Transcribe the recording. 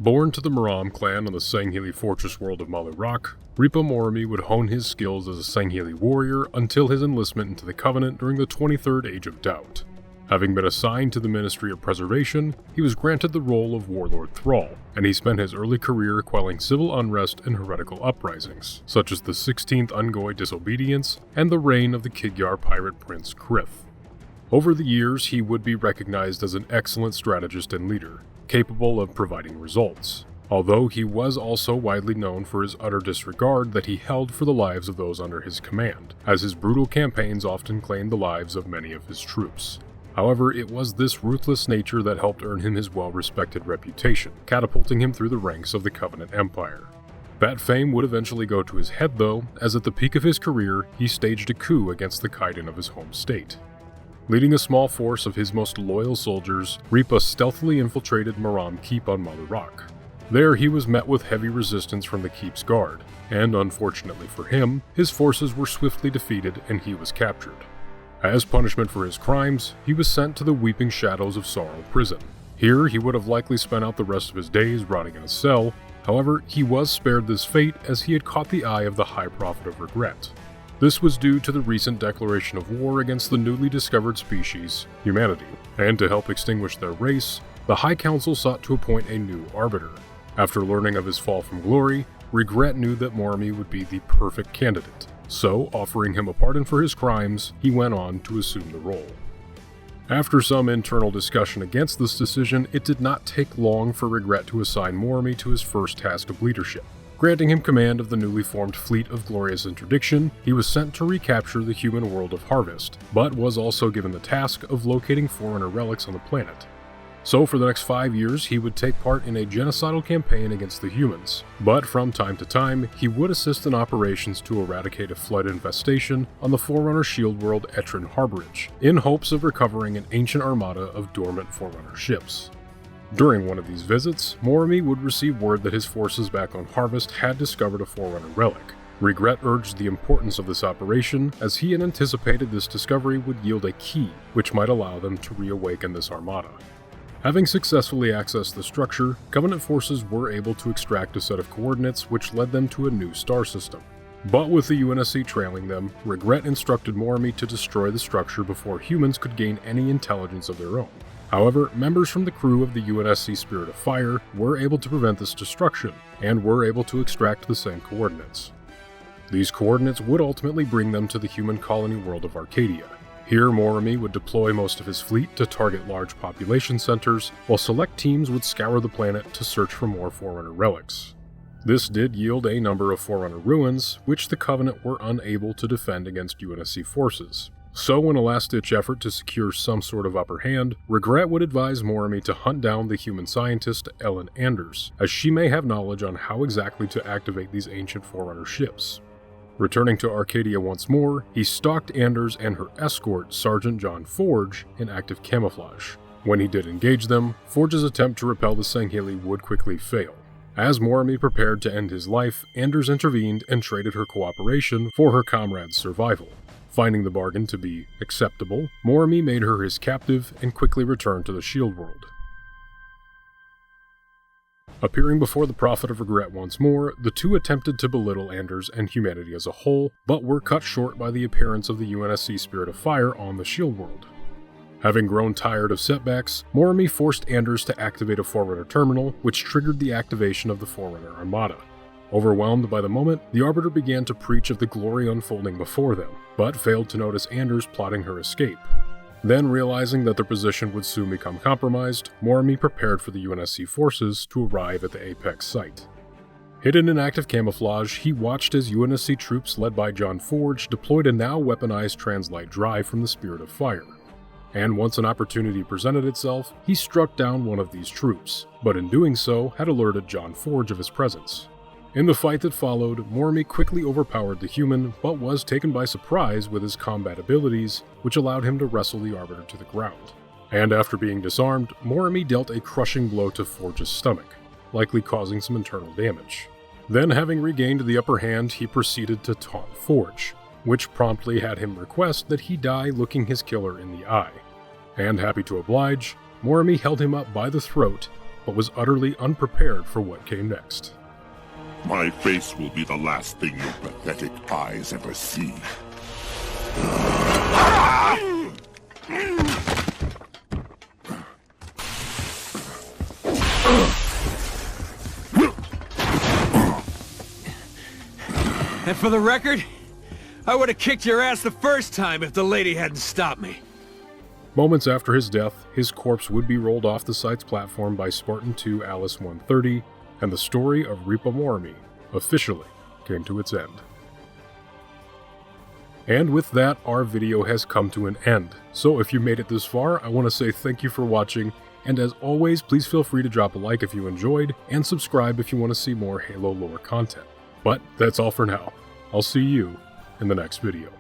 Born to the Moramee clan on the Sangheili fortress world of Malu Rock, Ripa Moramee would hone his skills as a Sangheili warrior until his enlistment into the Covenant during the 23rd Age of Doubt. Having been assigned to the Ministry of Preservation, he was granted the role of warlord thrall, and he spent his early career quelling civil unrest and heretical uprisings, such as the 16th Ungoi disobedience and the reign of the Kigyar pirate prince Krith. Over the years, he would be recognized as an excellent strategist and leader, capable of providing results, although he was also widely known for his utter disregard that he held for the lives of those under his command, as his brutal campaigns often claimed the lives of many of his troops. However, it was this ruthless nature that helped earn him his well-respected reputation, catapulting him through the ranks of the Covenant Empire. That fame would eventually go to his head though, as at the peak of his career, he staged a coup against the Kaidan of his home state. Leading a small force of his most loyal soldiers, Ripa stealthily infiltrated Moramee Keep on Malu Rock. There he was met with heavy resistance from the Keep's guard, and unfortunately for him, his forces were swiftly defeated and he was captured. As punishment for his crimes, he was sent to the Weeping Shadows of Sorrow prison. Here he would have likely spent out the rest of his days rotting in a cell. However, he was spared this fate as he had caught the eye of the High Prophet of Regret. This was due to the recent declaration of war against the newly discovered species, humanity, and to help extinguish their race, the High Council sought to appoint a new Arbiter. After learning of his fall from glory, Regret knew that Moramee would be the perfect candidate, so offering him a pardon for his crimes, he went on to assume the role. After some internal discussion against this decision, it did not take long for Regret to assign Moramee to his first task of leadership. Granting him command of the newly formed Fleet of Glorious Interdiction, he was sent to recapture the human world of Harvest, but was also given the task of locating Forerunner relics on the planet. So for the next 5 years, he would take part in a genocidal campaign against the humans, but from time to time, he would assist in operations to eradicate a flood infestation on the Forerunner shield world Etrin Harborage, in hopes of recovering an ancient armada of dormant Forerunner ships. During one of these visits, Moramee would receive word that his forces back on Harvest had discovered a Forerunner relic. Regret urged the importance of this operation, as he had anticipated this discovery would yield a key, which might allow them to reawaken this armada. Having successfully accessed the structure, Covenant forces were able to extract a set of coordinates which led them to a new star system. But with the UNSC trailing them, Regret instructed Moramee to destroy the structure before humans could gain any intelligence of their own. However, members from the crew of the UNSC Spirit of Fire were able to prevent this destruction, and were able to extract the same coordinates. These coordinates would ultimately bring them to the human colony world of Arcadia. Here, Moramee would deploy most of his fleet to target large population centers, while select teams would scour the planet to search for more Forerunner relics. This did yield a number of Forerunner ruins, which the Covenant were unable to defend against UNSC forces. So in a last-ditch effort to secure some sort of upper hand, Regret would advise Moramee to hunt down the human scientist Ellen Anders, as she may have knowledge on how exactly to activate these ancient Forerunner ships. Returning to Arcadia once more, he stalked Anders and her escort, Sergeant John Forge, in active camouflage. When he did engage them, Forge's attempt to repel the Sangheili would quickly fail. As Moramee prepared to end his life, Anders intervened and traded her cooperation for her comrade's survival. Finding the bargain to be acceptable, Moramee made her his captive and quickly returned to the Shield World. Appearing before the Prophet of Regret once more, the two attempted to belittle Anders and humanity as a whole, but were cut short by the appearance of the UNSC Spirit of Fire on the Shield World. Having grown tired of setbacks, Moramee forced Anders to activate a Forerunner terminal, which triggered the activation of the Forerunner Armada. Overwhelmed by the moment, the Arbiter began to preach of the glory unfolding before them, but failed to notice Anders plotting her escape. Then, realizing that their position would soon become compromised, Moramee prepared for the UNSC forces to arrive at the Apex site. Hidden in active camouflage, he watched as UNSC troops led by John Forge deployed a now weaponized translite drive from the Spirit of Fire. And once an opportunity presented itself, he struck down one of these troops, but in doing so had alerted John Forge of his presence. In the fight that followed, Moramee quickly overpowered the human, but was taken by surprise with his combat abilities, which allowed him to wrestle the Arbiter to the ground. And after being disarmed, Moramee dealt a crushing blow to Forge's stomach, likely causing some internal damage. Then, having regained the upper hand, he proceeded to taunt Forge, which promptly had him request that he die looking his killer in the eye. And happy to oblige, Moramee held him up by the throat but was utterly unprepared for what came next. My face will be the last thing your pathetic eyes ever see. And for the record, I would have kicked your ass the first time if the lady hadn't stopped me. Moments after his death, his corpse would be rolled off the site's platform by Spartan 2 Alice 130, and the story of Ripa Moramee officially came to its end. And with that, our video has come to an end. So if you made it this far, I want to say thank you for watching, and as always, please feel free to drop a like if you enjoyed, and subscribe if you want to see more Halo lore content. But that's all for now. I'll see you in the next video.